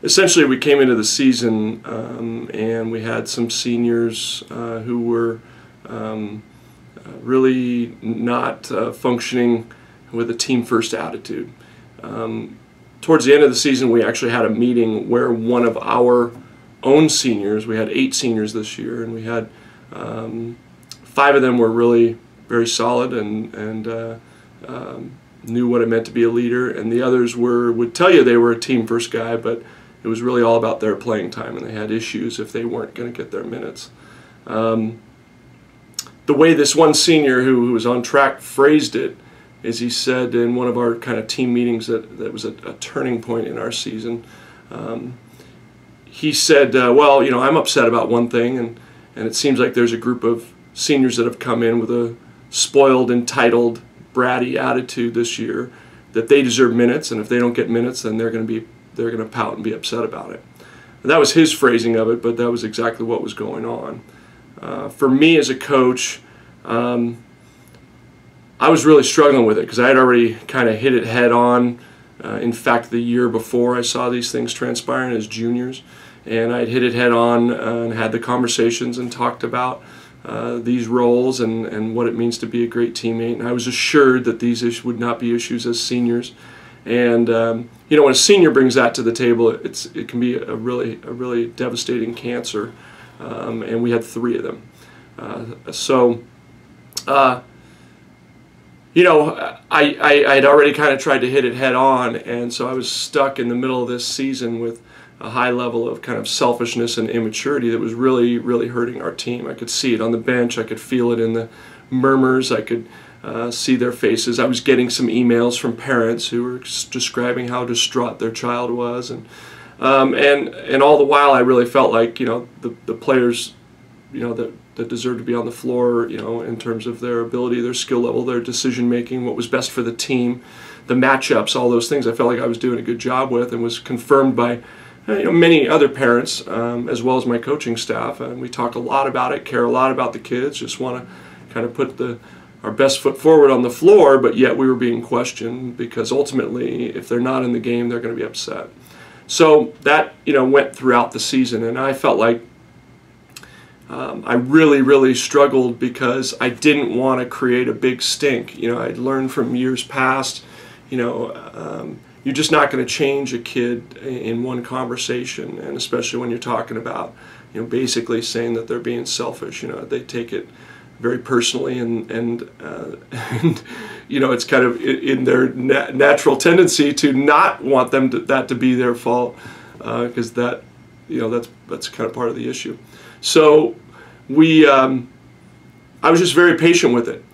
essentially we came into the season and we had some seniors who were really not functioning with a team-first attitude. Towards the end of the season, we actually had a meeting where one of our own seniors, we had 8 seniors this year, and we had 5 of them were really very solid and knew what it meant to be a leader, and the others would tell you they were a team-first guy, but it was really all about their playing time, and they had issues if they weren't going to get their minutes. The way this one senior who was on track phrased it is he said in one of our kind of team meetings that was a turning point in our season. He said, well, you know, I'm upset about one thing, and it seems like there's a group of seniors that have come in with a spoiled, entitled, bratty attitude this year that they deserve minutes, and if they don't get minutes, then they're going to pout and be upset about it. And that was his phrasing of it, but that was exactly what was going on. For me as a coach, I was really struggling with it because I had already kind of hit it head on. In fact, the year before I saw these things transpiring as juniors, and I'd hit it head on and had the conversations and talked about these roles and what it means to be a great teammate. And I was assured that these issues would not be issues as seniors. And you know, when a senior brings that to the table, it can be a really devastating cancer. And we had 3 of them. You know, I had already kind of tried to hit it head on, and so I was stuck in the middle of this season with a high level of kind of selfishness and immaturity that was really, really hurting our team. I could see it on the bench. I could feel it in the murmurs. I could see their faces. I was getting some emails from parents who were describing how distraught their child was, and all the while I really felt like, you know, the players, you know, that deserved to be on the floor, you know, in terms of their ability, their skill level, their decision making, what was best for the team, the matchups, all those things I felt like I was doing a good job with, and was confirmed by, you know, many other parents as well as my coaching staff. And we talk a lot about it, care a lot about the kids, just want to kind of put our best foot forward on the floor, but yet we were being questioned because ultimately if they're not in the game, they're going to be upset. So that, you know, went throughout the season, and I felt like I really, really struggled because I didn't want to create a big stink. You know, I'd learned from years past, you know, you're just not going to change a kid in one conversation, and especially when you're talking about, you know, basically saying that they're being selfish. You know, they take it very personally, and you know, it's kind of in their natural tendency to not want that to be their fault, because that, you know, that's kind of part of the issue. So I was just very patient with it,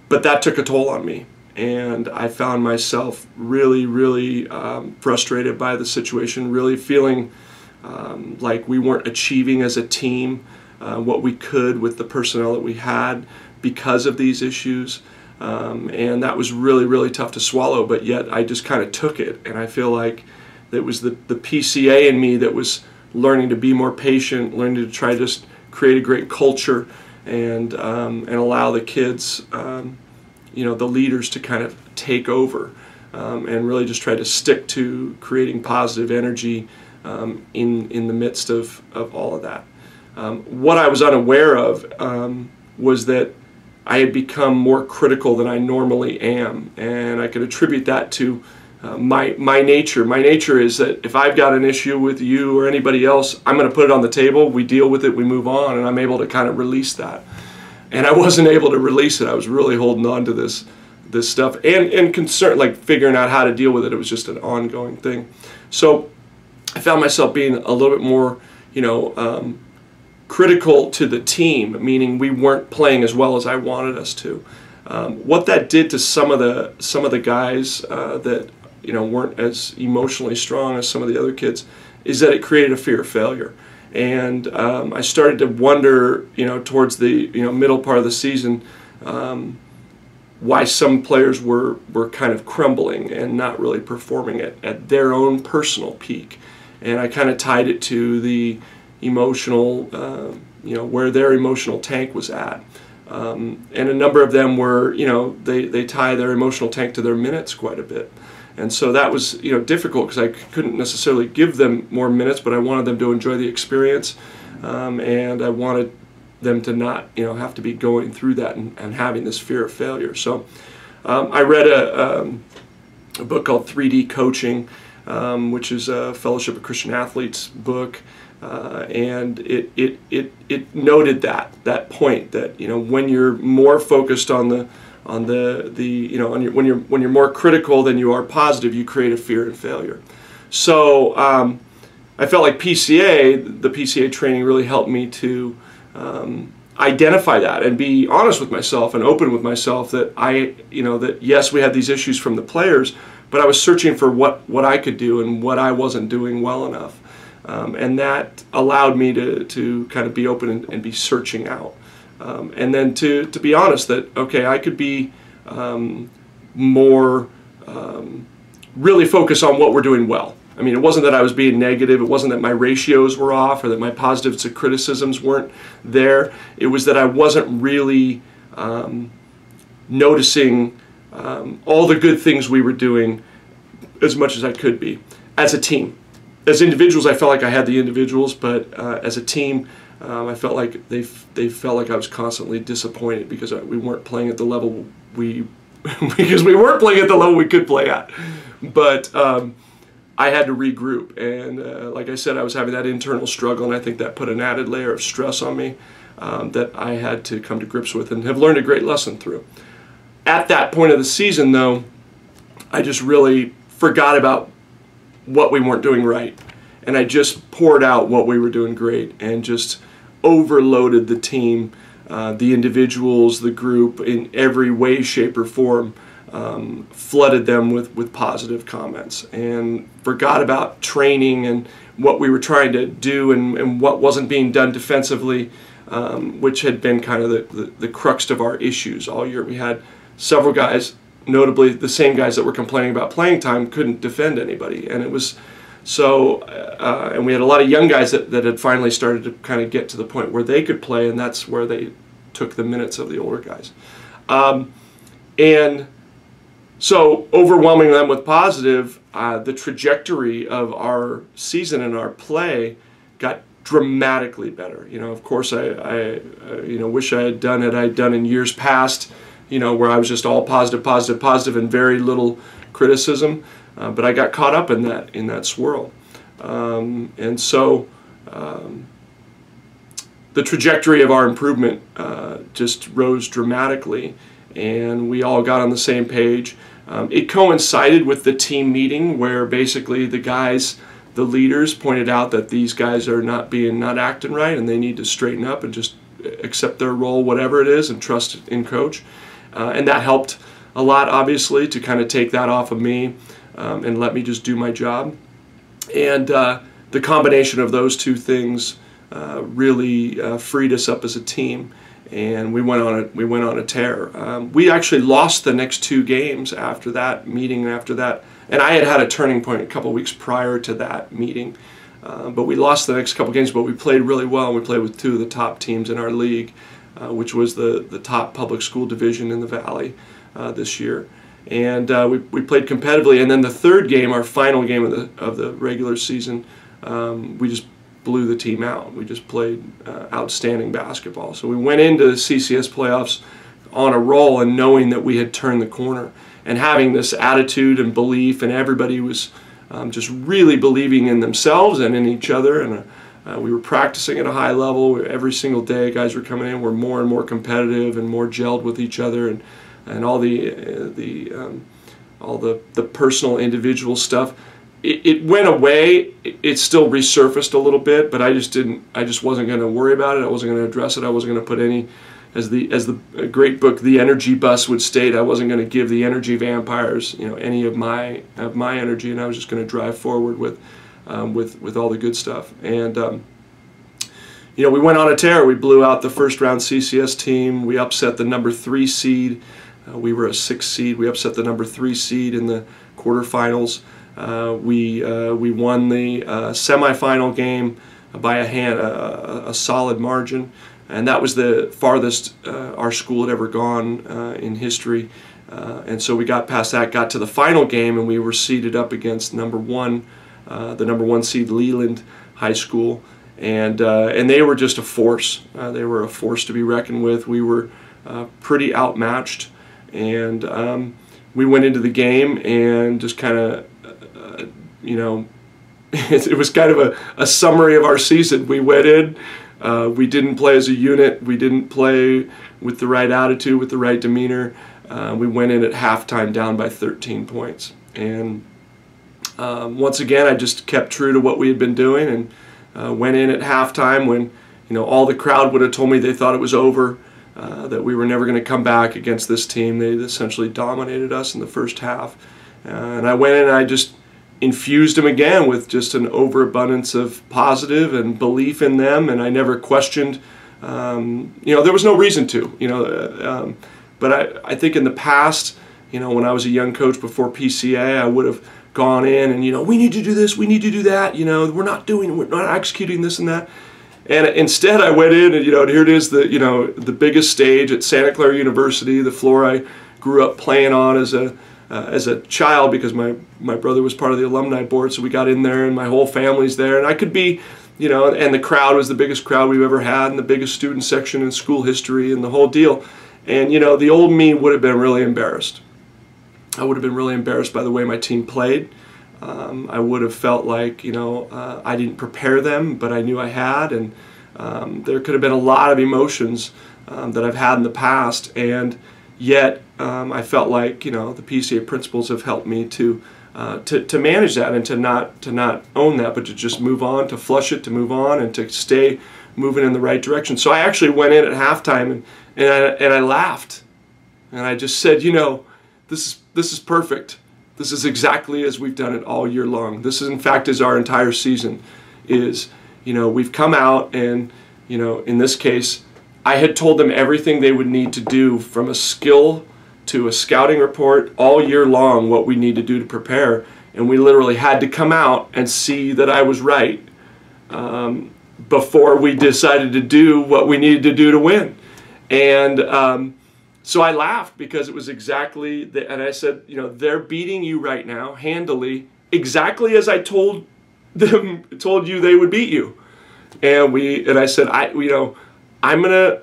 but that took a toll on me, and I found myself really, really frustrated by the situation, really feeling like we weren't achieving as a team what we could with the personnel that we had because of these issues, and that was really, really tough to swallow, but yet I just kind of took it, and I feel like it was the PCA in me that was learning to be more patient, learning to try to just create a great culture, and allow the kids, you know, the leaders to kind of take over, and really just try to stick to creating positive energy in the midst of all of that. What I was unaware of was that I had become more critical than I normally am, and I could attribute that to my nature. My nature is that if I've got an issue with you or anybody else, I'm going to put it on the table, we deal with it, we move on, and I'm able to kind of release that. And I wasn't able to release it. I was really holding on to this stuff and concern, like figuring out how to deal with it. It was just an ongoing thing. So I found myself being a little bit more, you know, critical to the team, meaning we weren't playing as well as I wanted us to. What that did to some of the guys that, you know, weren't as emotionally strong as some of the other kids is that it created a fear of failure. And I started to wonder, you know, towards the, you know, middle part of the season, why some players were kind of crumbling and not really performing at their own personal peak. And I kind of tied it to the emotional, you know, where their emotional tank was at. And a number of them were, they tie their emotional tank to their minutes quite a bit. And so that was, difficult because I couldn't necessarily give them more minutes, but I wanted them to enjoy the experience, and I wanted them to not, have to be going through that and having this fear of failure. So I read a book called 3D Coaching, which is a Fellowship of Christian Athletes book, and it noted that point that when you're more focused on when you're more critical than you are positive, you create a fear of failure. So I felt like the PCA training really helped me to identify that and be honest with myself and open with myself that that yes, we had these issues from the players, but I was searching for what I could do and what I wasn't doing well enough. And that allowed me to kind of be open and be searching out. And then to be honest that, okay, I could be more really focus on what we're doing well. I mean, it wasn't that I was being negative. It wasn't that my ratios were off or that my positives to criticisms weren't there. It was that I wasn't really noticing all the good things we were doing as much as I could be as a team. As individuals, I felt like I had the individuals, but as a team, I felt like they felt like I was constantly disappointed because we weren't playing at the level we could play at. But I had to regroup, and like I said, I was having that internal struggle, and I think that put an added layer of stress on me that I had to come to grips with and have learned a great lesson through. At that point of the season, though, I just really forgot about what we weren't doing right, and I just poured out what we were doing great and just overloaded the team, the individuals, the group in every way, shape, or form, flooded them with positive comments and forgot about training and what we were trying to do and what wasn't being done defensively, which had been kind of the crux of our issues all year. We had several guys, notably the same guys that were complaining about playing time, couldn't defend anybody, and it was so and we had a lot of young guys that had finally started to kind of get to the point where they could play, and that's where they took the minutes of the older guys, and so overwhelming them with positive, the trajectory of our season and our play got dramatically better. Of course, I wish I had done it I'd done in years past, where I was just all positive, positive, positive, and very little criticism. But I got caught up in that swirl, and so the trajectory of our improvement just rose dramatically, and we all got on the same page. It coincided with the team meeting where basically the leaders pointed out that these guys are not acting right, and they need to straighten up and just accept their role, whatever it is, and trust in coach. And that helped a lot, obviously, to kind of take that off of me and let me just do my job. And the combination of those two things really freed us up as a team, and we went on a tear. We actually lost the next two games after that meeting, and I had a turning point a couple weeks prior to that meeting. But we lost the next couple games, but we played really well. We played with two of the top teams in our league, which was the top public school division in the Valley this year. And we played competitively. And then the third game, our final game of the regular season, we just blew the team out. We just played outstanding basketball. So we went into the CCS playoffs on a roll and knowing that we had turned the corner and having this attitude and belief, and everybody was just really believing in themselves and in each other. And we were practicing at a high level every single day. Guys were coming in, were more and more competitive and more gelled with each other, and all the personal individual stuff. It went away. It still resurfaced a little bit, but I just wasn't going to worry about it. I wasn't going to address it. I wasn't going to put any, as the great book The Energy Bus would state, I wasn't going to give the energy vampires any of my energy, and I was just going to drive forward with all the good stuff. And we went on a tear. We blew out the first round CCS team. We upset the number 3 seed. We were a 6 seed. We upset the number 3 seed in the quarterfinals. We won the semifinal game by a solid margin, and that was the farthest our school had ever gone in history. And so we got past that, got to the final game, and we were seated up against the number one seed Leland High School, and they were just a force. They were a force to be reckoned with. We were pretty outmatched, and we went into the game and just kind of, it was kind of a summary of our season. We went in, we didn't play as a unit, we didn't play with the right attitude, with the right demeanor. We went in at halftime down by 13 points. And once again, I just kept true to what we had been doing, and went in at halftime when all the crowd would have told me they thought it was over, that we were never going to come back against this team. They essentially dominated us in the first half. And I went in and I just infused them again with just an overabundance of positive and belief in them, and I never questioned. There was no reason to. But I think in the past, when I was a young coach before PCA, I would have gone in and, we need to do this, we need to do that, we're not executing this and that. And instead I went in and, here it is, the biggest stage at Santa Clara University, the floor I grew up playing on as a child, because my brother was part of the alumni board, so we got in there and my whole family's there, and I could be, and the crowd was the biggest crowd we've ever had and the biggest student section in school history and the whole deal. And, the old me would have been really embarrassed. I would have been really embarrassed by the way my team played. I would have felt like, I didn't prepare them, but I knew I had. And there could have been a lot of emotions that I've had in the past. And yet I felt like, the PCA principles have helped me to manage that and to not own that, but to just move on, to flush it, to move on, and to stay moving in the right direction. So I actually went in at halftime and I laughed, and I just said, this is perfect. This is exactly as we've done it all year long. This is, in fact, as our entire season is. We've come out and, in this case, I had told them everything they would need to do, from a skill to a scouting report, all year long, what we need to do to prepare. And we literally had to come out and see that I was right before we decided to do what we needed to do to win. And so I laughed, because it was exactly, and I said, they're beating you right now handily, exactly as I told you they would beat you. And I said, I'm going to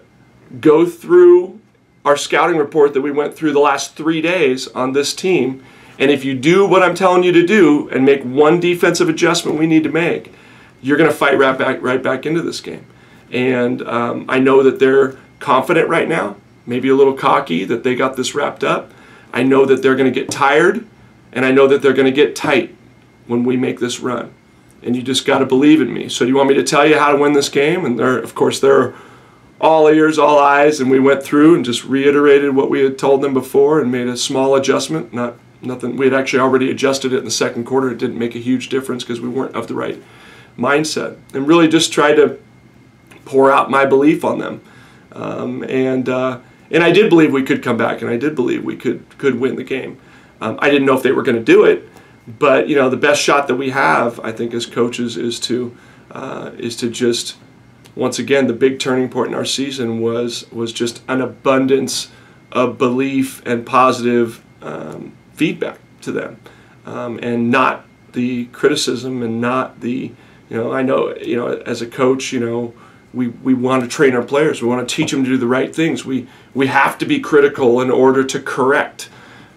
go through our scouting report that we went through the last 3 days on this team, and if you do what I'm telling you to do and make one defensive adjustment we need to make, you're going to fight right back into this game. And I know that they're confident right now, maybe a little cocky that they got this wrapped up. I know that they're going to get tired, and I know that they're going to get tight when we make this run. And you just got to believe in me. So do you want me to tell you how to win this game? And of course, they're all ears, all eyes, and we went through and just reiterated what we had told them before and made a small adjustment. Nothing. We had actually already adjusted it in the second quarter. It didn't make a huge difference because we weren't of the right mindset. And really just tried to pour out my belief on them. And I did believe we could come back, and I did believe we could win the game. I didn't know if they were going to do it, but the best shot that we have, I think, as coaches, is to just, once again, the big turning point in our season was just an abundance of belief and positive feedback to them, and not the criticism, and not the, I know, as a coach, we want to train our players. We want to teach them to do the right things. We have to be critical in order to correct,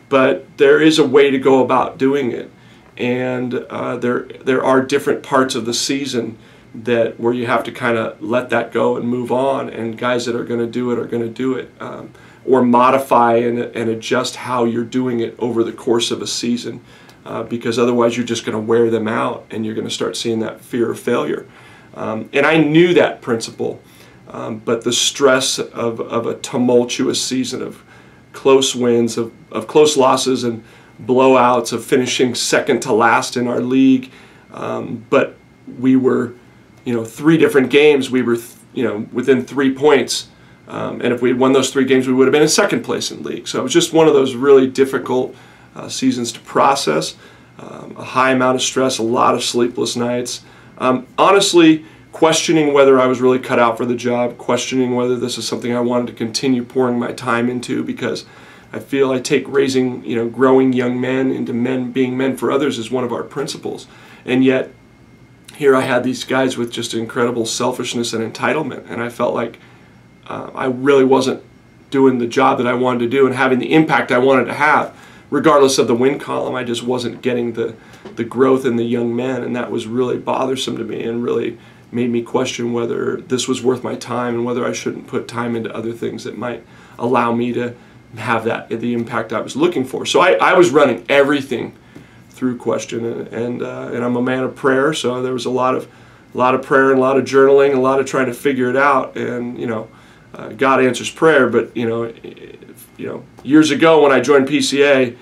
but there is a way to go about doing it. And there are different parts of the season where you have to kind of let that go and move on. And guys that are going to do it are going to do it, or modify and adjust how you're doing it over the course of a season, because otherwise you're just going to wear them out, and you're going to start seeing that fear of failure. And I knew that principle, but the stress of a tumultuous season, of close wins, of close losses and blowouts, of finishing second to last in our league, but we were, 3 different games, we were, within 3 points, and if we had won those 3 games, we would have been in second place in the league. So it was just one of those really difficult seasons to process, a high amount of stress, a lot of sleepless nights. Honestly, questioning whether I was really cut out for the job, questioning whether this is something I wanted to continue pouring my time into, because I feel I take raising, growing young men into men being men for others as one of our principles. And yet, here I had these guys with just incredible selfishness and entitlement, and I felt like I really wasn't doing the job that I wanted to do and having the impact I wanted to have. Regardless of the win column, I just wasn't getting the growth in the young men, and that was really bothersome to me and really made me question whether this was worth my time and whether I shouldn't put time into other things that might allow me to have the impact I was looking for. So I was running everything through question, and I'm a man of prayer, so there was a lot of prayer and a lot of journaling, a lot of trying to figure it out. And God answers prayer, but years ago when I joined PCA,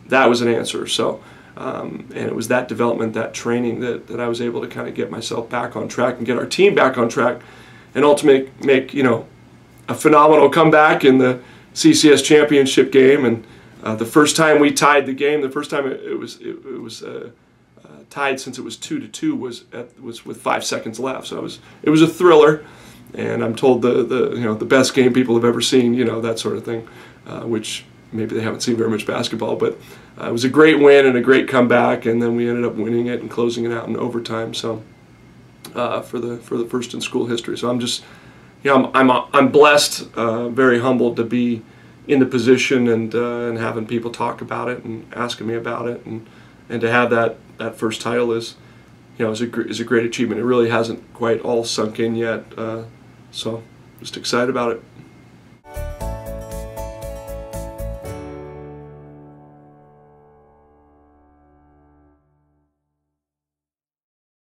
that was an answer. So and it was that development, that training that I was able to kind of get myself back on track and get our team back on track, and ultimately make a phenomenal comeback in the CCS championship game. And the first time we tied the game, the first time it was tied since it was 2-2 was with 5 seconds left. So it was a thriller, and I'm told the best game people have ever seen, that sort of thing, which maybe they haven't seen very much basketball, but it was a great win and a great comeback, and then we ended up winning it and closing it out in overtime. So for the first in school history. So I'm just I'm blessed, very humbled to be in the position and having people talk about it and asking me about it, and to have that first title is a great achievement. It really hasn't quite all sunk in yet, so just excited about it.